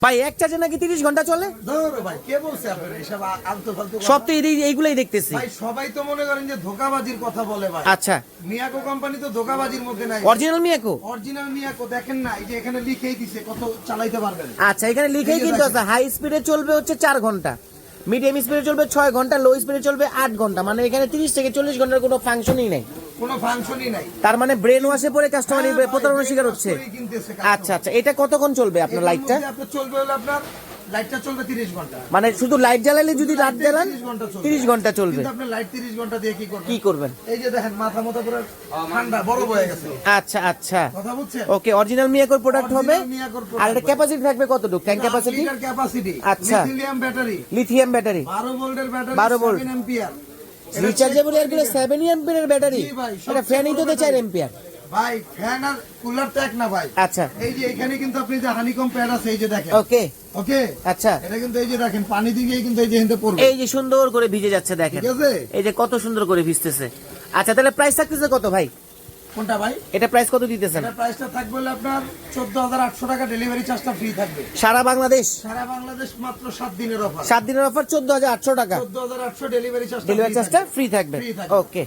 ভাই এক চার্জে নাকি 30 ঘন্টা চলে? ধরো ভাই, কে বলছে আপনারা এসব আলতু ফালতু কথা? সব তো এইগুলাই দেখতেছি ভাই সবাই তো মনে করেন যে ধোঁকাবাজির কথা বলে ভাই। আচ্ছা, মিয়াকো কোম্পানি তো ধোঁকাবাজির মধ্যে নাই। অরিজিনাল মিয়াকো? অরিজিনাল মিয়াকো দেখেন না, এই যে এখানে লিখেই দিছে কত চালাইতে পারবেন। আচ্ছা, এখানে লিখেই কিন্তু আছে হাই স্পিডে চলবে হচ্ছে 4 ঘন্টা, মিডিয়াম স্পিডে চলবে 6 ঘন্টা, লো স্পিডে চলবে 8 ঘন্টা। মানে এখানে 30 থেকে 40 ঘন্টার কোনো ফাংশনই নাই। কোনো ফাংশনই নাই। তার মানে ব্রেন ওয়াশে পরে কাস্টমার প্রতারণার শিকার হচ্ছে। কিনতেছে আচ্ছা আচ্ছা, এটা কতক্ষণ চলবে আপনার লাইটটা? আপনার চলবে হলো আপনার লাইটটা চলবে 30 ঘন্টা। মানে শুধু লাইট জ্বালালে যদি রাত জ্বালান 30 ঘন্টা চলবে। কিন্তু আপনি লাইট 30 ঘন্টা দিয়ে কি করবেন? কি করবেন? এই যে দেখেন মাথা পুরো ঠান্ডা বরফ হয়ে গেছে। আচ্ছা আচ্ছা, কথা বুঝছেন? ওকে, অরিজিনাল মিয়াকোর প্রোডাক্ট হবে। মিয়াকোর আর এটা ক্যাপাসিটি থাকবে কতটুকু? Tank capacity? ক্যাপাসিটি। আচ্ছা, লিথিয়াম ব্যাটারি। লিথিয়াম ব্যাটারি 12 ভোল্টের ব্যাটারি, 12 ভোল্ট 7 অ্যাম্পিয়ার। রিচার্জেবল এরগুলো 7 অ্যাম্পিয়ারের ব্যাটারি। জি ভাই, এটা ফ্যানই তো 4 অ্যাম্পিয়ার। ভাই ফ্যান আর কুলার তো এক না ভাই। আচ্ছা, এই যে এখানে কিন্তু আপনি যে হানিকম প্যাড আছে এই যে দেখেন। ওকে ওকে, আচ্ছা, এটা কিন্তু এই যে দেখেন পানি দিয়ে কিন্তু এই যে হিন্দে পড়বে। এই যে সুন্দর করে ভিজে যাচ্ছে দেখেন, ঠিক আছে? এই যে কত সুন্দর করে ভিজতেছে। আচ্ছা, তাহলে প্রাইস থাকতেছে কত ভাই? কোনটা ভাই? এটা প্রাইস কত দিতেছেন? এটা প্রাইসটা থাকবে হলো আপনার 14,800 টাকা, ডেলিভারি চার্জটা ফ্রি থাকবে সারা বাংলাদেশ? সারা বাংলাদেশ মাত্র 7 দিনের অফার। 7 দিনের অফার 14,800 টাকা, 14,800 ডেলিভারি ডেলিভারি চার্জটা ফ্রি থাকবে। ফ্রি থাকবে। ওকে।